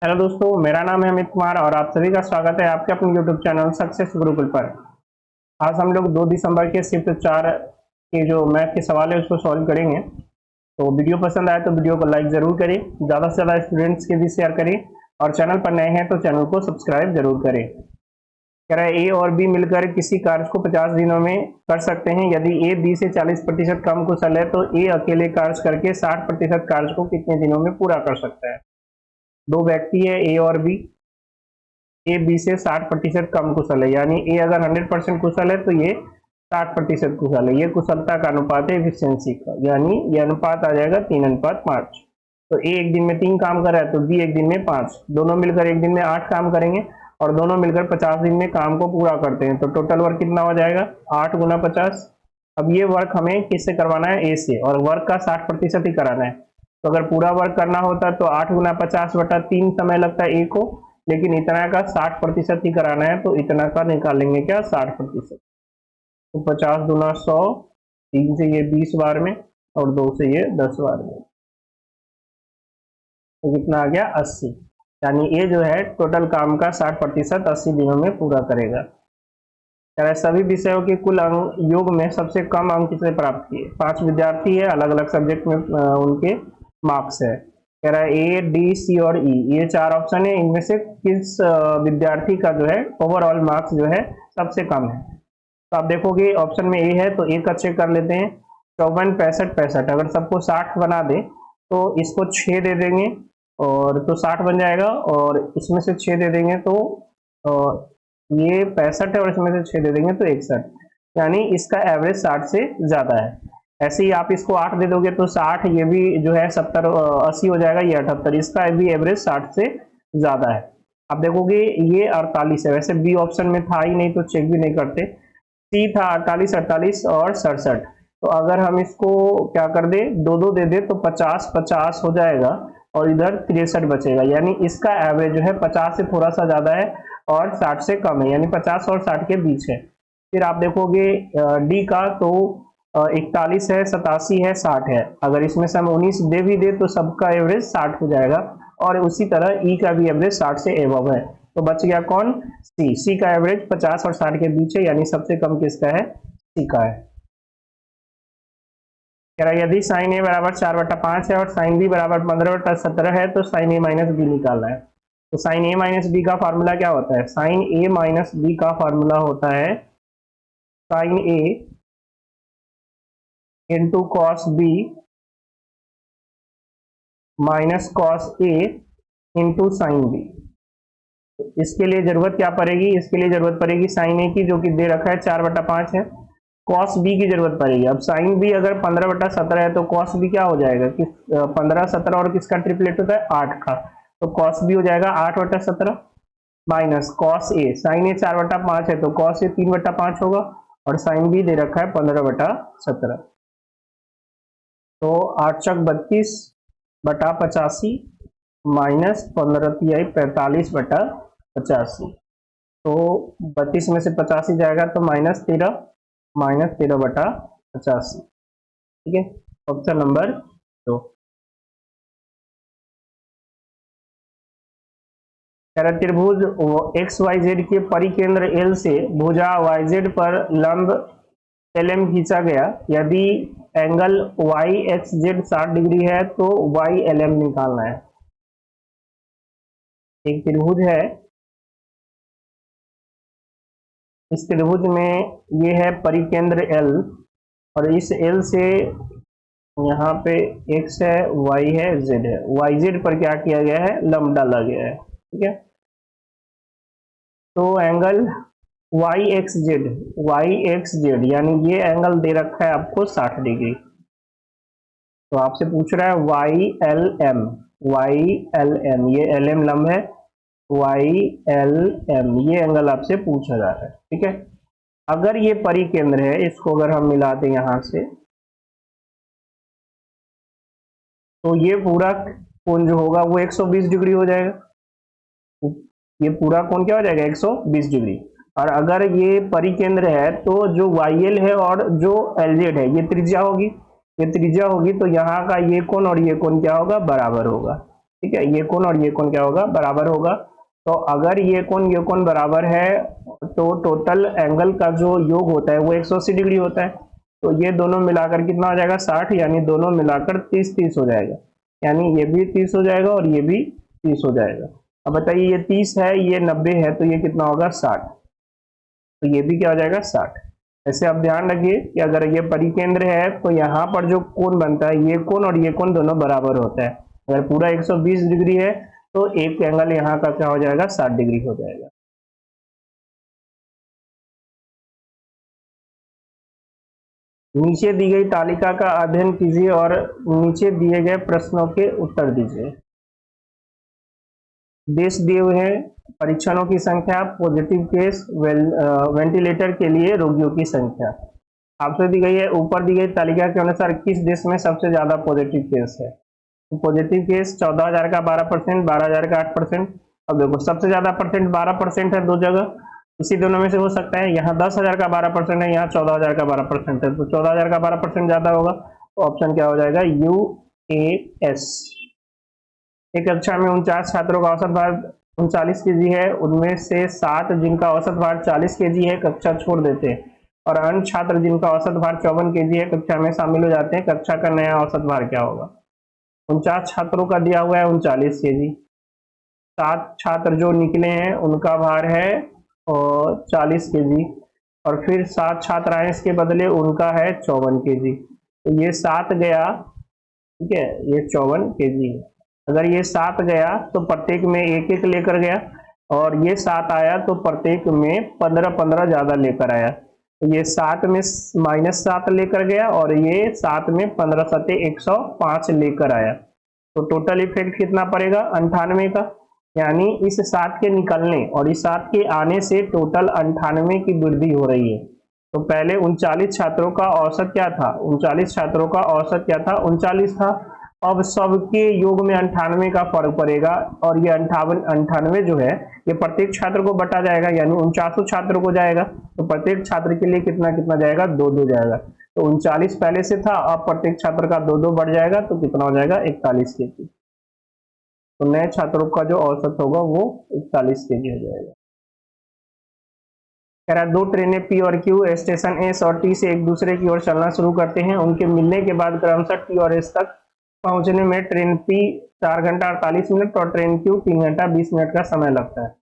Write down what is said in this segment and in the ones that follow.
Hello दोस्तों, मेरा नाम है अमित कुमार और आप सभी का स्वागत है आपके अपने यूट्यूब चैनल सक्सेस गुरुकुल पर। आज हम लोग 2 दिसंबर के शिफ्ट 4 के जो मैथ के सवाल है उसको सॉल्व करेंगे। तो वीडियो पसंद आए तो वीडियो को लाइक जरूर करें, ज़्यादा से ज़्यादा स्टूडेंट्स के भी शेयर करें और चैनल पर नए हैं तो चैनल को सब्सक्राइब जरूर करें। कह रहा है ए और बी मिलकर किसी कार्य को 50 दिनों में कर सकते हैं। यदि ए बी से 40% कम कुशल है तो ए अकेले कार्य करके 60% कार्य को कितने दिनों में पूरा कर सकता है। दो व्यक्ति है ए और बी, ए बी से 60% कम कुशल है, यानी ए अगर 100% कुशल है तो ये 60% कुशल है। ये कुशलता का अनुपात है एफिशिएंसी का, यानी ये अनुपात आ जाएगा 3:5। तो ए एक दिन में 3 काम कर रहा है तो बी एक दिन में 5, दोनों मिलकर एक दिन में 8 काम करेंगे और दोनों मिलकर 50 दिन में काम को पूरा करते हैं। तो टोटल वर्क कितना हो जाएगा 8 गुना 50। अब ये वर्क हमें किससे करवाना है, ए से, और वर्क का 60% ही कराना है। तो अगर पूरा वर्क करना होता तो 8 गुना 50/3 समय लगता है ए को, लेकिन इतना का 60% ही कराना है तो इतना का निकालेंगे क्या 60%। तो 50 दूना 100, 3 से ये 20 बार में और 2 से ये 10 बार में, तो कितना आ गया 80। यानी ये जो है टोटल काम का 60% 80 दिनों में पूरा करेगा। कह रहा है सभी विषयों के कुल योग में सबसे कम अंक किसने प्राप्त किए। 5 विद्यार्थी है, अलग अलग सब्जेक्ट में उनके मार्क्स है। कह रहा है ए डी सी और ई, ये 4 ऑप्शन है, इनमें से किस विद्यार्थी का जो है ओवरऑल मार्क्स जो है सबसे कम है। तो आप देखोगे ऑप्शन में ए है तो ए का चेक कर लेते हैं। 54, 65, 65, अगर सबको 60 बना दे तो इसको 6 दे देंगे और तो 60 बन जाएगा, और इसमें से 6 दे देंगे तो ये 65 है और इसमें से 6 दे देंगे तो 61, यानी इसका एवरेज 60 से ज्यादा है। ऐसे ही आप इसको 8 दे दोगे तो 60, ये भी जो है 70, 80 हो जाएगा, ये 78, इसका भी एवरेज 60 से ज्यादा है। आप देखोगे ये 48 है, वैसे बी ऑप्शन में था ही नहीं तो चेक भी नहीं करते। सी था 48, 48 और 67। तो अगर हम इसको क्या कर दे, 2-2 दे दे तो 50, 50 हो जाएगा और इधर 63 बचेगा, यानी इसका एवरेज जो है 50 से थोड़ा सा ज्यादा है और 60 से कम है, यानी 50 और 60 के बीच है। फिर आप देखोगे डी का तो 41 है, 87 है, 60 है। अगर इसमें से हम 19 दे भी दे तो सबका एवरेज 60 हो जाएगा, और उसी तरह ई का भी एवरेज 60 से एबव है। तो बच गया कौन, सी। सी का एवरेज 50 और 60 के बीच है, यानी सबसे कम किसका है, सी का है। कह रहा है यदि साइन ए बराबर 4/5 है और साइन बी बराबर 15/17 है तो साइन ए माइनस बी निकालना है। तो साइन ए माइनस बी का फार्मूला क्या होता है, साइन ए माइनस बी का फार्मूला होता है sine A into cos B minus cos A into sine B. इसके लिए जरूरत क्या पड़ेगी, इसके लिए जरूरत पड़ेगी साइन ए की जो कि दे रखा है 4/5 है, कॉस बी की जरूरत पड़ेगी। अब साइन बी अगर 15/17 है तो कॉस बी क्या हो जाएगा कि 15, 17 और किसका ट्रिपलेट होता है 8 का, तो कॉस बी हो जाएगा 8/17 माइनस कॉस ए, साइन ए 4/5 है तो कॉस ए 3/5 होगा, और साइन बी दे रखा है 15/17। तो 8 चक 32/85 माइनस 15 45/85। तो 32 में से 85 जाएगा तो -13/85। ठीक है, ऑप्शन नंबर 2। त्रिभुज एक्स वाई जेड के परिकेंद्र एल से भुजा वाई जेड पर लंब LM खींचा गया। यदि angle Y X Z 60 degree है तो वाई LM निकालना है। एक त्रिभुज है, इस त्रिभुज में ये है परिकेंद्र L, और इस L से यहाँ पे x है, y है, z है। वाई जेड पर क्या किया गया है, लंब डाला गया है। ठीक है, तो एंगल वाई एक्स जेड यानी ये एंगल दे रखा है आपको 60 डिग्री। तो आपसे पूछ रहा है वाई एल एम, ये LM लंब है, वाई एल एम ये एंगल आपसे पूछा जा रहा है। ठीक है, अगर ये परिकेंद्र है, इसको अगर हम मिला दें यहां से तो ये पूरा कोण जो होगा वो 120 डिग्री हो जाएगा। ये पूरा कोण क्या हो जाएगा 120 डिग्री। और अगर ये परिकेंद्र है तो जो YL है और जो LZ है ये त्रिज्या होगी, तो यहाँ का ये कोण और ये कोण क्या होगा, बराबर होगा। ठीक है, ये कोण और ये कोण क्या होगा, बराबर होगा। तो अगर ये कोण बराबर है तो टोटल एंगल का जो योग होता है वो 180 डिग्री होता है। तो ये दोनों मिलाकर कितना हो जाएगा, 60, यानी दोनों मिलाकर 30 हो जाएगा। यानी ये भी 30 हो जाएगा और ये भी 30 हो जाएगा। अब बताइए, ये 30 है, ये 90 है, तो ये कितना होगा, 60। तो ये भी क्या हो जाएगा, 60। ऐसे आप ध्यान रखिए कि अगर ये परिकेंद्र है तो यहाँ पर जो कोण बनता है, ये कोण और ये कोण दोनों बराबर होता है। अगर पूरा 120 डिग्री है तो एक एंगल यहाँ का क्या हो जाएगा, 60 डिग्री हो जाएगा। नीचे दी गई तालिका का अध्ययन कीजिए और नीचे दिए गए प्रश्नों के उत्तर दीजिए। देश दिए हुए हैं, परीक्षणों की संख्या, पॉजिटिव केस, वेंटिलेटर के लिए रोगियों की संख्या आपसे दी गई है। ऊपर दी गई तालिका के अनुसार किस देश में सबसे ज्यादा पॉजिटिव केस है। तो पॉजिटिव केस 14,000 का 12%, 12,000 का 8%। अब देखो सबसे ज्यादा परसेंट 12% है दो जगह, इसी दोनों में से हो सकता है। यहाँ 10,000 का 12% है, यहाँ 14,000 का 12% है, तो 14,000 का 12% ज्यादा होगा। तो ऑप्शन क्या हो जाएगा, US। एक कक्षा में 49 छात्रों का औसत भार 39 केजी है, उनमें से 7 जिनका औसत भार 40 केजी है कक्षा छोड़ देते हैं, और अन्य छात्र जिनका औसत भार 54 केजी है कक्षा में शामिल हो जाते हैं। कक्षा का नया औसत भार क्या होगा। 49 छात्रों का दिया हुआ है 39 केजी, 7 छात्र जो निकले हैं उनका भार है और 40 केजी, और फिर 7 छात्र आए इसके बदले, उनका है 54 केजी। तो ये 7 गया, ठीक है, ये 54 केजी है। अगर ये 7 गया तो प्रत्येक में एक एक लेकर गया, और ये 7 आया तो प्रत्येक में 15 ज्यादा लेकर आया। तो ये 7 में -7 लेकर गया, और ये 7 में 15 सते 105 लेकर आया। तो टोटल इफेक्ट कितना पड़ेगा, 98 का। यानी इस 7 के निकलने और इस 7 के आने से टोटल 98 की वृद्धि हो रही है। तो पहले 39 छात्रों का औसत क्या था, 39 छात्रों का औसत क्या था, 39 था। अब सबके योग में 98 का फर्क पड़ेगा, और ये 98 जो है ये प्रत्येक छात्र को बटा जाएगा, यानी 49 छात्रों को जाएगा। तो प्रत्येक छात्र के लिए कितना कितना जाएगा, 2 जाएगा। तो 39 पहले से था, अब प्रत्येक छात्र का 2 बढ़ जाएगा, तो कितना हो जाएगा, 41 केजी। तो नए छात्रों का जो औसत होगा वो 41 केजी हो जाएगा। कह रहा है 2 ट्रेनें P और Q स्टेशन S और T से एक दूसरे की ओर चलना शुरू करते हैं। उनके मिलने के बाद क्रमशः T और S तक पहुंचने में ट्रेन P 4 घंटा 48 मिनट और ट्रेन Q 3 घंटा 20 मिनट का समय लगता है।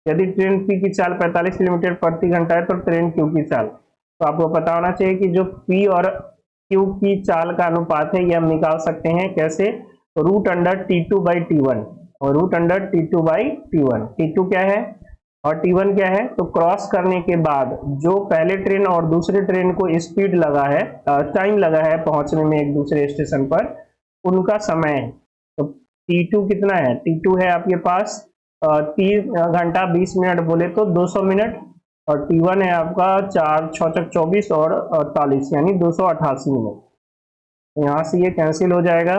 यदि ट्रेन P की चाल 45 किलोमीटर प्रति घंटा है तो ट्रेन Q की चाल, तो आपको पता होना चाहिए कि जो P और Q की चाल का अनुपात है ये हम निकाल सकते हैं कैसे, √T2/T1, और √T2/T1। T2 क्या है और T1 क्या है, तो क्रॉस करने के बाद जो पहले ट्रेन और दूसरे ट्रेन को स्पीड लगा है, टाइम लगा है पहुंचने में एक दूसरे स्टेशन पर, उनका समय है। तो T2 कितना है, T2 है आपके पास 3 घंटा 20 मिनट बोले तो 200 मिनट, और T1 है आपका 4 6 24 और 48 यानी 288 मिनट। तो यहाँ से ये कैंसिल हो जाएगा,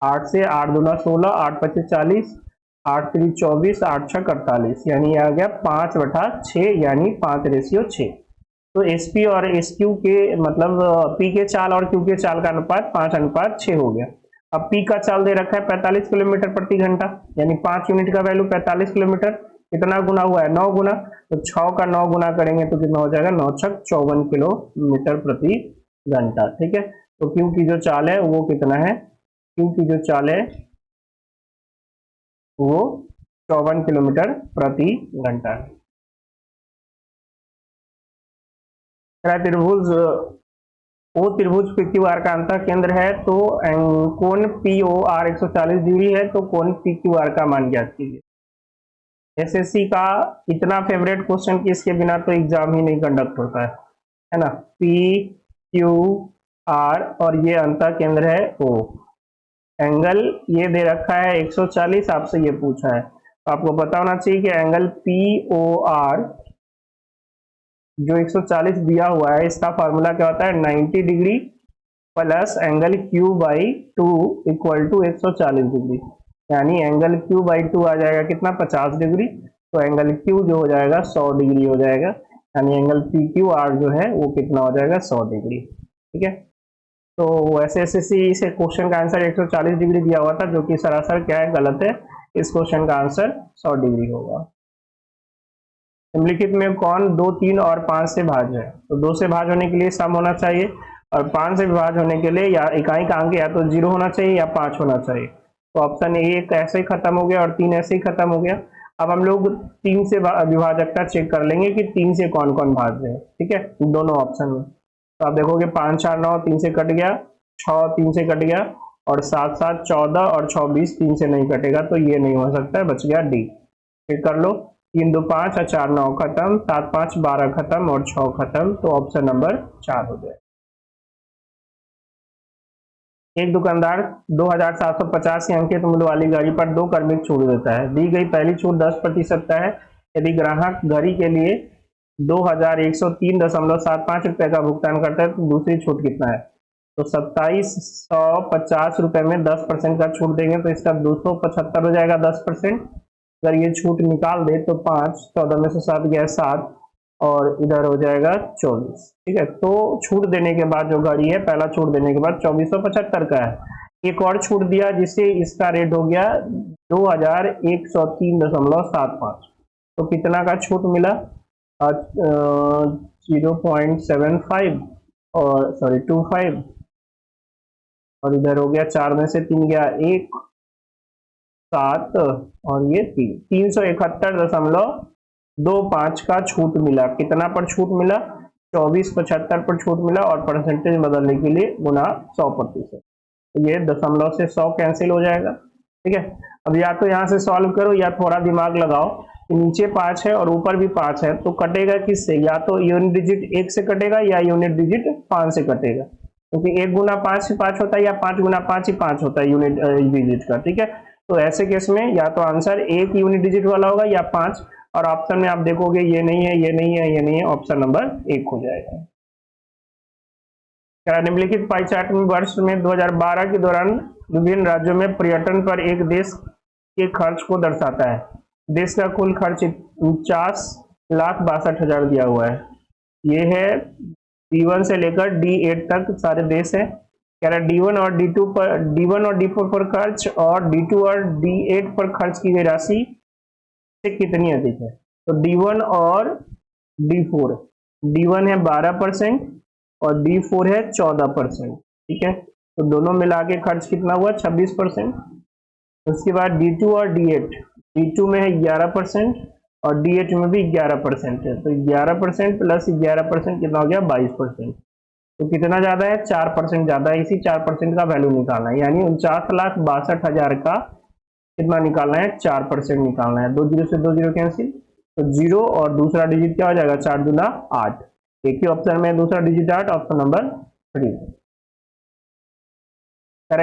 8 से 8 दूना 16, 8 25 40, 8 3 24, 8 6 48, यानी ये आ गया 5/6, यानी 5:6। तो SP और SQ के मतलब P के चाल और Q के चाल का अनुपात 5:6 हो गया। अब P का चाल दे रखा है 45 किलोमीटर प्रति घंटा, यानी 5 यूनिट का वैल्यू 45 किलोमीटर, कितना गुना हुआ है, 9 गुना। तो 6 का 9 गुना करेंगे तो कितना हो जाएगा, 9 6 54 किलोमीटर प्रति घंटा। ठीक है, तो Q की जो चाल है वो कितना है, Q की जो चाल है वो 54 किलोमीटर प्रति घंटा है। त्रिभुज ओ त्रिभुज PQR का अंतः केंद्र है, तो कोण POR 140 डिग्री है, तो कोण PQR का मान ज्ञात कीजिए। SSC का इतना फेवरेट क्वेश्चन कि इसके बिना तो एग्जाम ही नहीं कंडक्ट होता है ना। PQR और ये अंतः केंद्र है O। एंगल ये दे रखा है 140, आपसे ये पूछा है, तो आपको पता होना चाहिए कि एंगल POR जो 140 दिया हुआ है इसका फॉर्मूला क्या होता है, 90 degree plus angle Q/2 equal to 140 degree, यानी एंगल Q/2 आ जाएगा कितना, 50 डिग्री। तो एंगल Q जो हो जाएगा 100 डिग्री हो जाएगा, यानी एंगल PQR जो है वो कितना हो जाएगा, 100 डिग्री। ठीक है, तो वैसे एसएससी से क्वेश्चन का आंसर 140 डिग्री दिया हुआ था, जो कि सरासर क्या है, गलत है। इस क्वेश्चन का आंसर 100 डिग्री होगा। निम्नलिखित में कौन 2, 3 और 5 से भाज्य है? तो 2 से भाज्य होने के लिए सम होना चाहिए, और 5 से विभाज्य होने के लिए या इकाई का अंक या तो 0 होना चाहिए या 5 होना चाहिए। तो ऑप्शन ए ऐसे ही खत्म हो गया और 3 ऐसे ही खत्म हो गया। अब हम लोग 3 से विभाजकता चेक कर लेंगे कि 3 से कौन कौन भाज्य है। ठीक है, दोनों ऑप्शन में। तो आप देखोगे 5, 4, 9 3 से कट गया, 6 3 से कट गया, और 7, 7 14 और 6 20 3 से नहीं कटेगा, तो ये नहीं हो सकता है, बच गया डी। फिर कर लो, 3 2 5 और 4 9 खत्म, 7 5 12 खत्म और 6 खत्म, तो ऑप्शन नंबर 4 हो जाए। एक दुकानदार 2750 की अंकित मूल्य वाली घड़ी पर 2 क्रमिक छूट देता है। दी गई पहली छूट 10% है। यदि ग्राहक घड़ी के लिए 2103.75 रुपए का भुगतान करता है तो दूसरी छूट कितना है? तो 2750 रुपए में 10% का छूट देंगे तो इसका 275 हो जाएगा 10%। अगर ये छूट निकाल दे तो 5, 14 में से 7 गया 7, और इधर हो जाएगा 24। ठीक है, तो छूट देने के बाद जो घड़ी है, पहला छूट देने के बाद 2475 का है। एक और छूट दिया जिससे इसका रेट हो गया 2103.75। तो कितना का छूट मिला? 0.75 और सॉरी 25, और इधर हो गया 4 में से 3 गया 1, 7 और ये 3, 371.25 का छूट मिला। कितना पर छूट मिला? 2475 पर छूट मिला, और परसेंटेज बदलने के लिए गुना 100%। तो ये दशमलव से 100 कैंसिल हो जाएगा। ठीक है, अब या तो यहाँ से सॉल्व करो या थोड़ा दिमाग लगाओ कि नीचे 5 है और ऊपर भी 5 है, तो कटेगा किससे? या तो यूनिट डिजिट 1 से कटेगा या यूनिट डिजिट 5 से कटेगा, क्योंकि 1 गुना 5 ही 5 होता है, या 5 गुना 5 ही 5 होता है यूनिट डिजिट का। ठीक है, तो ऐसे केस में या तो आंसर 1 यूनिट डिजिट वाला होगा या 5, और ऑप्शन में आप देखोगे ये नहीं है, ये नहीं है, ये नहीं है, ऑप्शन नंबर 1 हो जाएगा। निम्नलिखित पाई चार्ट में वर्ष में 2012 के दौरान विभिन्न राज्यों में पर्यटन पर एक देश के खर्च को दर्शाता है। देश का कुल खर्च 49,62,000 दिया हुआ है। ये है D1 से लेकर D8 तक सारे देश हैं। कह रहा है D1 और D2 पर, D1 और D4 पर खर्च और D2 और D8 पर खर्च की गई राशि से कितनी अधिक है? तो D1 और D4, D1 है 12% और D4 है 14%। ठीक है, तो दोनों मिला के खर्च कितना हुआ? 26%। उसके बाद D2 और D8, D2 में है 11% और D8 में भी 11% है, तो 11% प्लस 11% कितना हो गया? 22%। तो कितना ज्यादा है? 4% ज्यादा है। इसी 4% का वैल्यू निकालना है, यानी 49,62,000 का कितना निकालना है? 4% निकालना है। 2 जीरो से 2 जीरो कैंसिल, तो 0 और दूसरा डिजिट क्या हो जाएगा? 4 दूना 8। एक ही ऑप्शन में दूसरा digit 8, option number 3।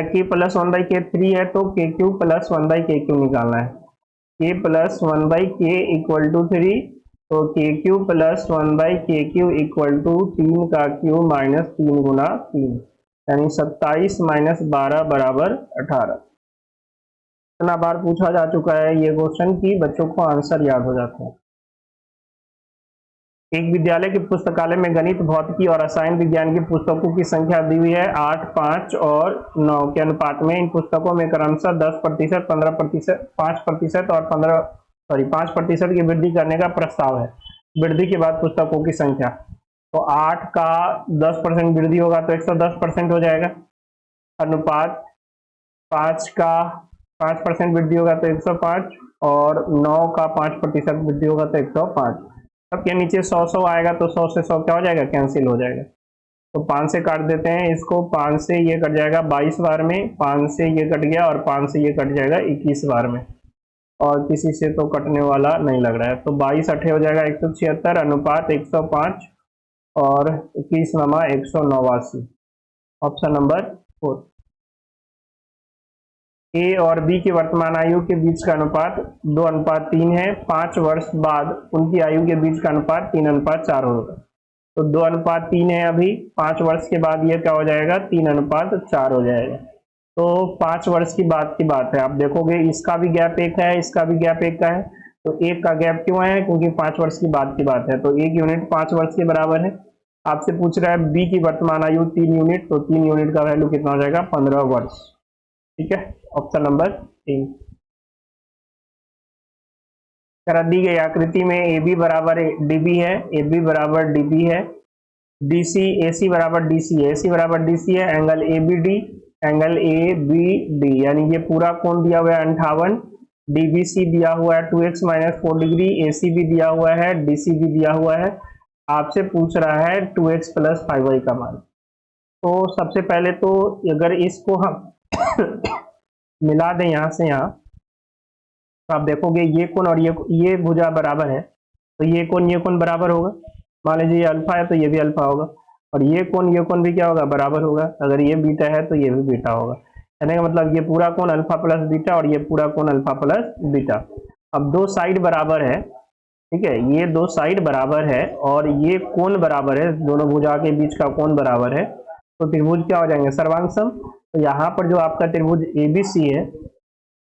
k plus 1/k 3 है तो KQ प्लस 1/KQ निकालना है। k plus 1/k equal to 3, तो KQ plus 1/KQ equal to 3 का क्यूब माइनस 3 गुना 3, यानी 27 माइनस 12 बराबर 18। इतना बार पूछा जा चुका है ये क्वेश्चन कि बच्चों को आंसर याद हो जाता है। एक विद्यालय के पुस्तकालय में गणित, भौतिकी और रसायन विज्ञान की पुस्तकों की संख्या दी हुई है 8, 5 और 9 के अनुपात में। इन पुस्तकों में क्रमशः 10%, 15%, 5% और 5% की वृद्धि करने का प्रस्ताव है। वृद्धि के बाद पुस्तकों की संख्या, तो 8 का 10% वृद्धि होगा तो 110% हो जाएगा। अनुपात 5 का 5% वृद्धि होगा तो 105, और 9 का 5% वृद्धि होगा तो 105। अब के नीचे 100 आएगा तो 100 से 100 क्या हो जाएगा? कैंसिल हो जाएगा। तो 5 से काट देते हैं इसको, 5 से ये कट जाएगा 22 बार में, 5 से ये कट गया और 5 से ये कट जाएगा 21 बार में, और किसी से तो कटने वाला नहीं लग रहा है। तो 22 8 हो जाएगा 176, अनुपात 105 और 21 नमा 189, ऑप्शन नंबर 4। ए और बी की वर्तमान आयु के बीच का अनुपात 2:3 है। 5 वर्ष बाद उनकी आयु के बीच का अनुपात 3:4 होगा। तो 2:3 है अभी, 5 वर्ष के बाद ये क्या हो जाएगा? 3:4 हो जाएगा। तो 5 वर्ष की बात है। आप देखोगे इसका भी गैप 1 है, इसका भी गैप 1 का है, तो 1 का गैप क्यों है? क्योंकि 5 वर्ष की बात है, तो 1 यूनिट 5 वर्ष के बराबर है। आपसे पूछ रहा है बी की वर्तमान आयु 3 यूनिट, तो 3 यूनिट का वैल्यू कितना हो जाएगा 15 वर्ष। ठीक है, ऑप्शन नंबर 3। करा दी गई आकृति में ए बी बराबर डीबी है, ए बी बराबर डीबी है, डीसी ए सी बराबर डीसी है, ए सी बराबर डीसी है, angle A B D, angle A B D, यानी ये पूरा कोण दिया हुआ है 58, डीबीसी दिया हुआ है 2x माइनस 4 डिग्री, ए सी भी दिया हुआ है, डीसी भी दिया हुआ है। आपसे पूछ रहा है 2x प्लस 5y का मान। तो सबसे पहले तो अगर इसको हम मिला दें यहाँ से यहाँ, तो आप देखोगे ये कोण और ये भुजा बराबर है, तो ये कोण बराबर होगा। मान लीजिए ये अल्फा है तो ये भी अल्फा होगा, और ये कोण भी क्या होगा बराबर होगा। अगर ये बीटा है तो ये भी बीटा होगा, कहने का मतलब ये पूरा कोण अल्फा प्लस बीटा और ये पूरा कोण अल्फा प्लस बीटा। अब दो साइड बराबर है, ठीक है, ये दो साइड बराबर है और ये कोण बराबर है, दोनों भुजा के बीच का कोण बराबर है, तो त्रिभुज क्या हो जाएंगे सर्वांगसम। तो यहाँ पर जो आपका त्रिभुज एबीसी है,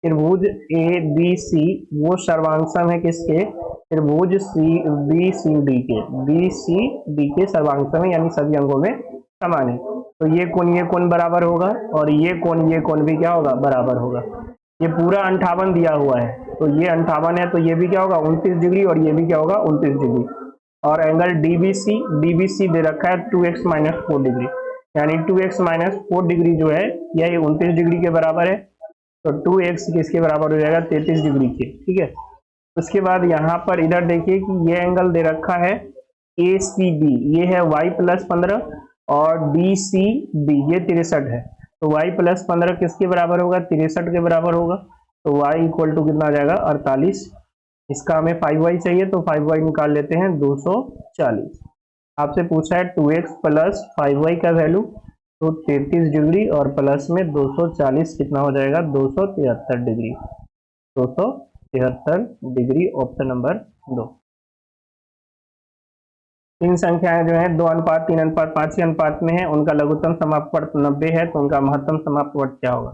त्रिभुज ए बी सी वो सर्वांगसम है किसके, त्रिभुज सी बी सी डी के, बी सी डी के सर्वांगसम है, यानी सभी अंगों में समान है। तो ये कोण बराबर होगा और ये कोण भी क्या होगा बराबर होगा। ये पूरा 58 दिया हुआ है, तो ये 58 है, तो ये भी क्या होगा 29 डिग्री और ये भी क्या होगा 29 डिग्री। और एंगल डीबीसी दे रखा है 2x माइनस 4 डिग्री, यानी 2x माइनस 4 डिग्री जो है यह 29 डिग्री के बराबर है। तो 2x किसके बराबर हो जाएगा 33 डिग्री के। ठीक है, उसके बाद यहाँ पर इधर देखिए कि ये एंगल दे रखा है ए सी बी, ये है y प्लस 15 और डी सी बी ये 63 है, तो y प्लस 15 किसके बराबर होगा 63 के बराबर होगा। तो y इक्वल टू कितना आ जाएगा 48। इसका हमें 5y चाहिए तो 5y निकाल लेते हैं 240। आपसे पूछा है 2x प्लस 5y का वैल्यू, तो 33 डिग्री और प्लस में 240 कितना हो जाएगा 273 डिग्री, 273 डिग्री, ऑप्शन नंबर 2। तीन संख्याएं जो है 2 अनुपात 3 अनुपात 5 के अनुपात में है, उनका लघुत्तम समापवर्त 90 है, तो उनका महत्तम समापवर्त क्या होगा।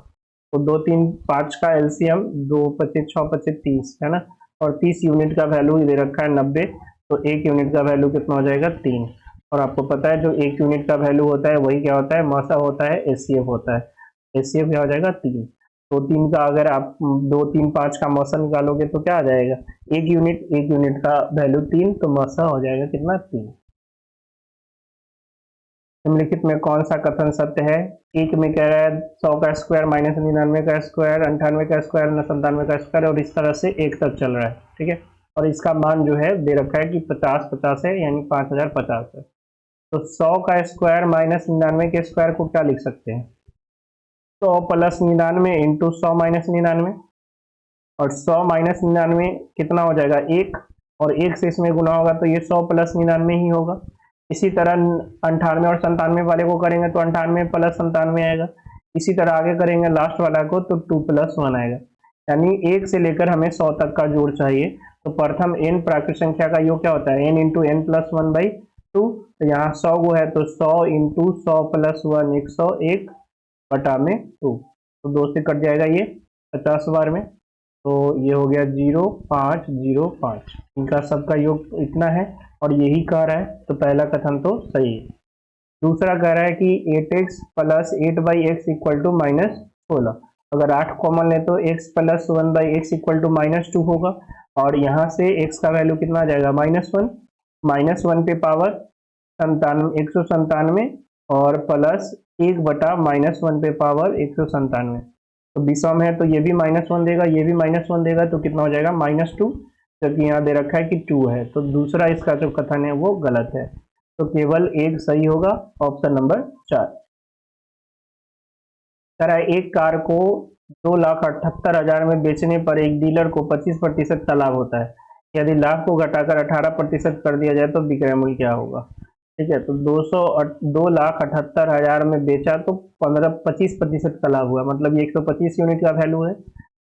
तो 2 3 5 का एलसीएम 2 25 6 25 30 है ना, और 30 यूनिट का वैल्यू दे रखा है 90, तो 1 यूनिट का वैल्यू कितना हो जाएगा 3। और आपको पता है जो 1 यूनिट का वैल्यू होता है वही क्या होता है मसा होता है, एचसीएफ होता है। एचसीएफ क्या हो जाएगा 3। तो 3 का अगर आप 2 3 5 का मौसा निकालोगे तो क्या आ जाएगा 1 यूनिट का वैल्यू 3, तो मौसा हो जाएगा कितना 3। निम्नलिखित में कौन सा कथन सत्य है। एक में कह रहा है 100 का स्क्वायर माइनस 99 का स्क्वायर, 98 का स्क्वायर 97 का स्क्वायर, और इस तरह से 1 तक चल रहा है। ठीक है, और इसका मान जो है दे रखा है कि 50 50 है, यानी 5050 है। तो 100 का स्क्वायर माइनस 99 के स्क्वायर को क्या लिख सकते हैं 100 प्लस 99 इंटू 100 माइनस 99, और 100 माइनस 99 कितना हो जाएगा 1, और 1 से इसमें गुना होगा तो ये 100 प्लस 99 ही होगा। इसी तरह 98 और 97 वाले को करेंगे तो 98 प्लस 97 आएगा। इसी तरह आगे करेंगे लास्ट वाला को तो 2 प्लस 1 आएगा, यानी 1 से लेकर हमें 100 तक का जोड़ चाहिए। तो प्रथम n प्राकृत संख्या का योग क्या होता है n इंटू एन प्लस 1/2। तो यहाँ 100 गो है तो 100 इंटू 100 प्लस 1 101 बटा में 2, तो 2 से कट जाएगा ये 50 बार में, तो ये हो गया 0505। इनका सबका योग इतना है और यही कह रहा है, तो पहला कथन तो सही है। दूसरा कह रहा है कि 8x plus 8/x equal to -16। अगर 8 कॉमन ले तो x plus 1/x equal to -2 होगा, और यहाँ से x का वैल्यू कितना आ जाएगा -1 पे पावर 197 और प्लस 1 बटा -1 पे पावर 197। तो विषम है तो ये भी -1 देगा, ये भी -1 देगा, तो कितना हो जाएगा -2, जबकि यहाँ दे रखा है कि 2 है, तो दूसरा इसका जो कथन है वो गलत है। तो केवल एक सही होगा, ऑप्शन नंबर 4। तरह एक कार को 2,78,000 में बेचने पर एक डीलर को 25% का लाभ होता है। यदि लाभ को घटाकर 18% कर दिया जाए तो विक्रय मूल्य क्या होगा। ठीक है, तो 2,78,000 में बेचा तो 25% का लाभ हुआ, मतलब ये 125 यूनिट का वैल्यू है,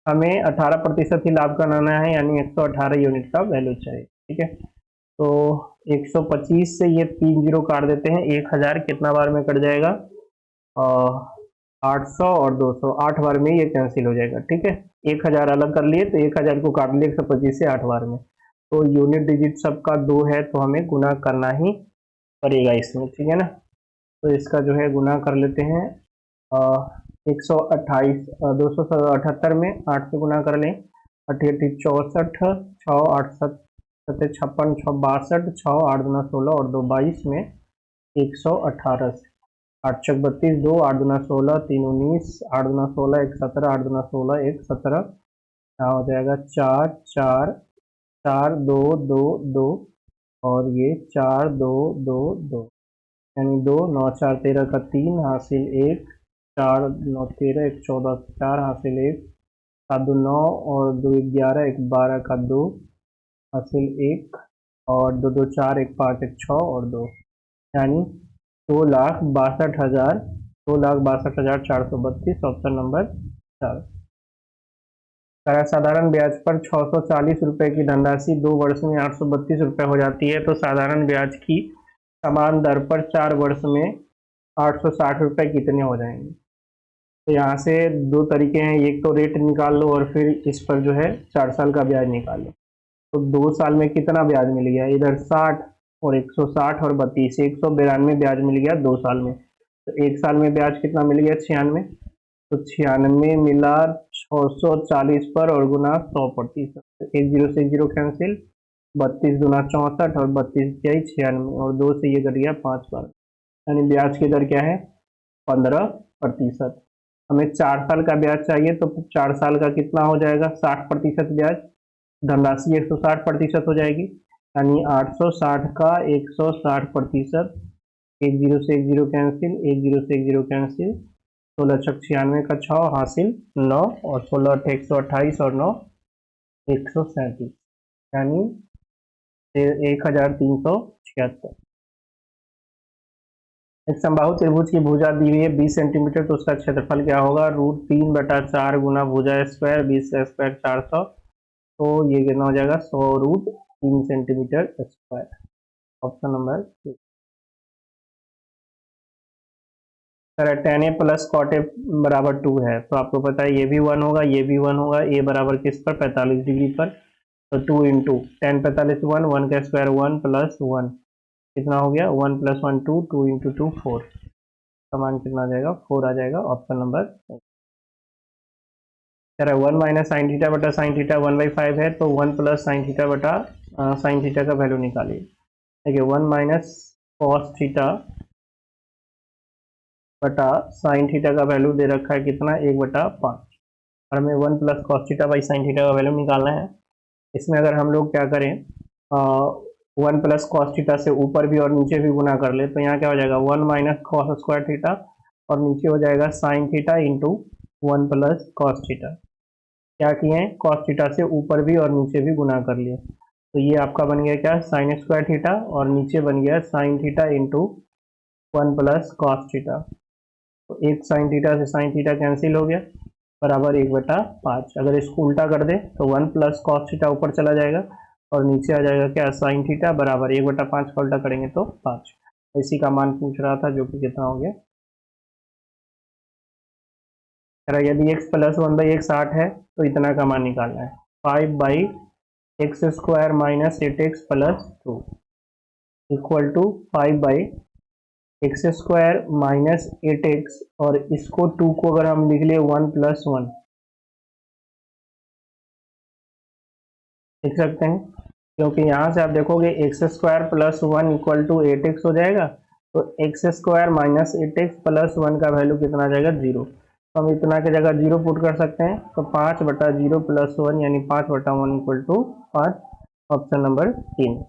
हमें 18% ही लाभ करना है, यानी 118 यूनिट का वैल्यू चाहिए। ठीक है, तो 125 से ये 3 जीरो काट देते हैं, 1000 कितना बार में कट जाएगा 800 और 200, 8 बार में ये कैंसिल हो जाएगा। ठीक है, 1000 अलग कर लिए तो 1000 को काट लिए 125 से 8 बार में, तो यूनिट डिजिट सबका 2 है तो हमें गुना करना ही पड़ेगा इसमें, ठीक है ना। तो इसका जो है गुना कर लेते हैं 128 278 में 8 से गुना कर लें, 88 64, 6 8 7 56 6 62, 6 8 दूना 16 और 2 22 में 118 से 8 छक 32, 2 8 दूना 16, 3 19, 8 दूना 16 1 17, 8 दूना 16 1 17, यहाँ हो जाएगा 4 4 4 2 2 2 और ये 4 2 2 2, यानी 2 9 4 13 का 3 हासिल 1, 4 9 13 1 14 4 हासिल 1, 7 2 9 और 2 11 1 12 का 2 हासिल 1 और 2 2 4 1 5 1 6 और 2, यानी 2,62,432, ऑप्शन नंबर 4। साधारण ब्याज पर 640 रुपये की धनराशि 2 वर्ष में 832 रुपये हो जाती है, तो साधारण ब्याज की समान दर पर 4 वर्ष में 860 रुपये कितने हो जाएंगे। तो यहाँ से दो तरीके हैं, एक तो रेट निकाल लो और फिर इस पर जो है 4 साल का ब्याज निकाल लो। तो 2 साल में कितना ब्याज मिल गया, इधर 60 और 160 और 32, 192 ब्याज मिल गया 2 साल में। तो 1 साल में ब्याज कितना मिल गया 96, तो 96 मिला 640 पर और गुना 100%, तो 1 0 से 1 0 कैंसिल, 32 दूना 64 और 32 क्या 96 और 2 से ये कट गया 5 बार, यानी ब्याज की दर क्या है 15%। हमें 4 साल का ब्याज चाहिए, तो 4 साल का कितना हो जाएगा 60% ब्याज, धनराशि 160% हो जाएगी, यानी 860 का 160%, 1 0 से 1 0 कैंसिल, 1 0 से 1 0 कैंसिल, 16 छक 96 का 6 हासिल 9 और 16 8 128 और 9 137, यानी 1376। एक समबाहु त्रिभुज की भुजा दी हुई है 20 सेंटीमीटर, तो उसका क्षेत्रफल क्या होगा, √3/4 गुना भुजा स्क्वायर 20 स्क्वायर 400, तो ये कितना हो जाएगा 100√3 centimetre square, option number 2। tan a plus cot a बराबर 2 है, तो आपको पता है ये भी 1 होगा, ये भी 1 होगा, a बराबर किस पर 45 डिग्री पर, तो 2 इंटू टेन 45 1 1 का स्क्वायर 1 प्लस 1 कितना हो गया 1 + 1 2, 2 इंटू 2 4, समान कितना आ जाएगा 4 आ जाएगा, option number 1 minus sine theta बटा साइन थीटा 1/5 है, तो 1 प्लस साइन थीटा बटा साइन थीटा का वैल्यू निकालिए। देखिए 1 माइनस कॉस थीटा बटा साइन थीटा का वैल्यू दे रखा है कितना 1/5, और हमें 1 plus cos theta by sine theta का वैल्यू निकालना है। इसमें अगर हम लोग क्या करें 1 प्लस कॉस थीटा से ऊपर भी और नीचे भी गुना कर ले, तो यहाँ क्या हो जाएगा 1 माइनस कॉस स्क्वायर थीटा और नीचे हो जाएगा sine theta into 1 plus cos theta. क्या किए हैं कॉस थीटा से ऊपर भी और नीचे भी गुना कर लिए, तो ये आपका बन गया क्या साइन स्क्वायर थीटा और नीचे बन गया sine theta into 1 plus cos theta, तो एक साइन थीटा से साइन थीटा कैंसिल हो गया बराबर 1/5। अगर इसको उल्टा कर दे तो 1 प्लस कॉस थीटा ऊपर चला जाएगा और नीचे आ जाएगा क्या साइन थीटा बराबर 1/5 का उल्टा करेंगे तो 5, इसी का मान पूछ रहा था जो कि कितना हो गया। यदि x प्लस 1/x 8 है तो इतना का मान निकालना है 5/x² minus 8x plus 2 equal to 5/x² minus 8x, और इसको 2 को अगर हम लिख लिए 1 + 1 लिख सकते हैं, क्योंकि यहाँ से आप देखोगे x² plus 1 equal to 8x हो जाएगा, तो x² माइनस 8x प्लस 1 का वैल्यू कितना आ जाएगा 0, तो हम इतना की जगह 0 पुट कर सकते हैं, तो 5/0 प्लस 1 यानी 5/1 इक्वल टू 5, ऑप्शन नंबर 3।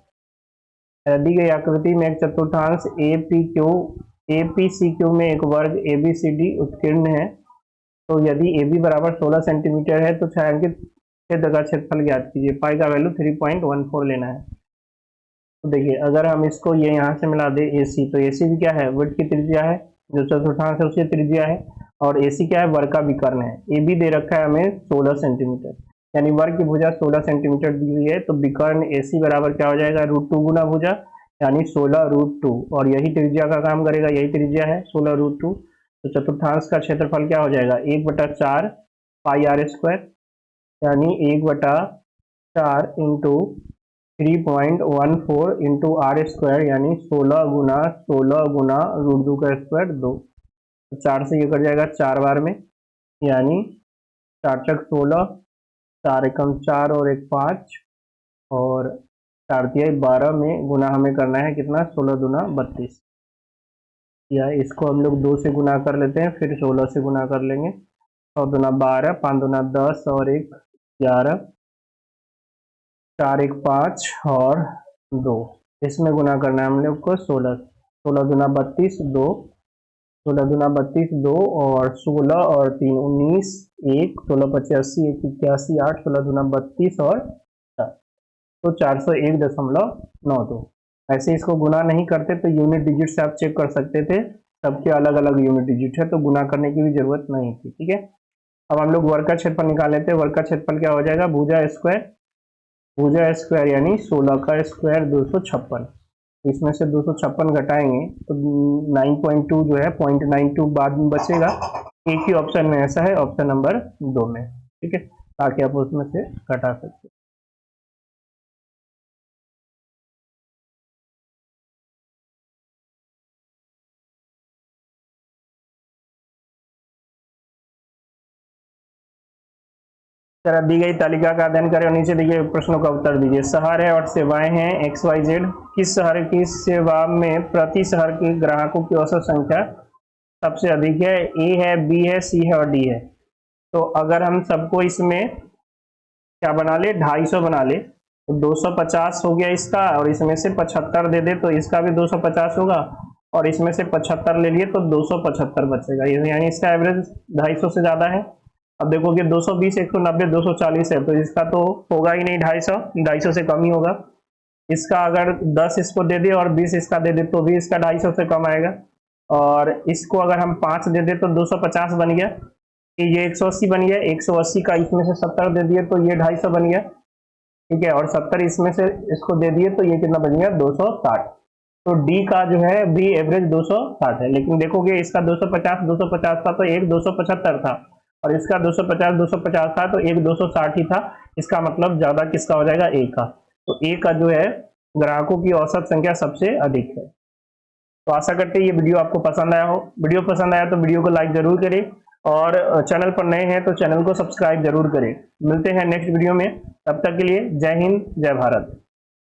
दी गई आकृति में एक चतुर्थांश APCQ में एक वर्ग ABCD उत्कीर्ण है, तो यदि AB बराबर 16 सेंटीमीटर है तो छायांकित क्षेत्र का क्षेत्रफल ज्ञात कीजिए, पाई का वैल्यू 3.14 लेना है। तो देखिए अगर हम इसको ये यहाँ से मिला दे AC, तो AC भी क्या है वृत्त की त्रिज्या है, जो चतुर्थांश है उसकी त्रिज्या है, और AC क्या है वर्ग का विकर्ण है। AB दे रखा है हमें 16 सेंटीमीटर, यानी वर्ग की भुजा 16 सेंटीमीटर दी हुई है, तो विकर्ण AC बराबर क्या हो जाएगा √2 गुना भुजा, यानी 16√2, और यही त्रिज्या का काम करेगा, यही त्रिज्या है 16√2, तो चतुर्थांश का क्षेत्रफल क्या हो जाएगा 1/4 पाई r स्क्वायर, यानी 1/4 इंटू 3.14 इंटू आर स्क्वायर यानी 16 गुना रूट 2 का स्क्वायर 2। तो 4 से ये कट जाएगा 4 बार में, यानी 4 चक 16, 4 एकम 4 और एक 5 और 4 तिहाई 12 में गुना हमें करना है कितना, 16 दूना 32। या इसको हम लोग 2 से गुना कर लेते हैं, फिर 16 से गुना कर लेंगे। 6 दूना 12, 5 दूना 10 और एक 11, 4 एक 5 और 2। इसमें गुना करना है हम लोग को 16, 16 दूना 32 2, 16 दूना 32 2 और 16 और 3 19, 1 16 85 1 81 8, 16 दूना 32 और 4, तो 401.92। ऐसे इसको गुना नहीं करते तो यूनिट डिजिट से आप चेक कर सकते थे, सबके अलग अलग यूनिट डिजिट है तो गुना करने की भी जरूरत नहीं थी। ठीक है, अब हम लोग वर्ग का क्षेत्रफल निकाल लेते हैं। वर्ग का क्षेत्रफल क्या हो जाएगा, भुजा स्क्वायर यानी 16 का स्क्वायर 256। इसमें से 256 घटाएंगे तो 9.2 जो है 0.92 बाद में बचेगा। एक ही ऑप्शन में ऐसा है, ऑप्शन नंबर 2 में। ठीक है, ताकि आप उसमें से घटा सकते। तरह दी गई तालिका का अध्ययन करें और नीचे दिए गए प्रश्नों का उत्तर दीजिए। शहर है और सेवाएं हैं XYZ। किस शहर की सेवा में प्रति शहर के ग्राहकों की औसत संख्या सबसे अधिक है? ए है, बी है, सी है और डी है। तो अगर हम सबको इसमें क्या बना ले, 250 बना ले तो 250 हो गया इसका, और इसमें से 75 दे दे तो इसका भी 250 होगा, और इसमें से 75 ले लिए तो 275 बचेगा, यानी इसका एवरेज 250 से ज्यादा है। अब देखोगे 220 190 240 है तो इसका तो होगा ही नहीं 250 से कम ही होगा। इसका अगर 10 इसको दे दे और 20 इसका दे दे तो भी इसका 250 से कम आएगा। और इसको अगर हम 5 दे दे तो 250 बन गया, ये 180 बन गया। 180 का इसमें से 70 दे दिए तो ये 250 बन गया। ठीक है, और 70 इसमें से इसको दे दिए तो ये कितना बन गया, 260। तो डी का जो है भी एवरेज 260 है। लेकिन देखोगे इसका 250 था तो एक 275 था, और इसका 250 था तो एक 260 ही था। इसका मतलब ज्यादा किसका हो जाएगा, ए का। तो ए का जो है ग्राहकों की औसत संख्या सबसे अधिक है। तो आशा करते हैं ये वीडियो आपको पसंद आया हो। वीडियो पसंद आया तो वीडियो को लाइक जरूर करें, और चैनल पर नए हैं तो चैनल को सब्सक्राइब जरूर करें। मिलते हैं नेक्स्ट वीडियो में, तब तक के लिए जय हिंद जय भारत।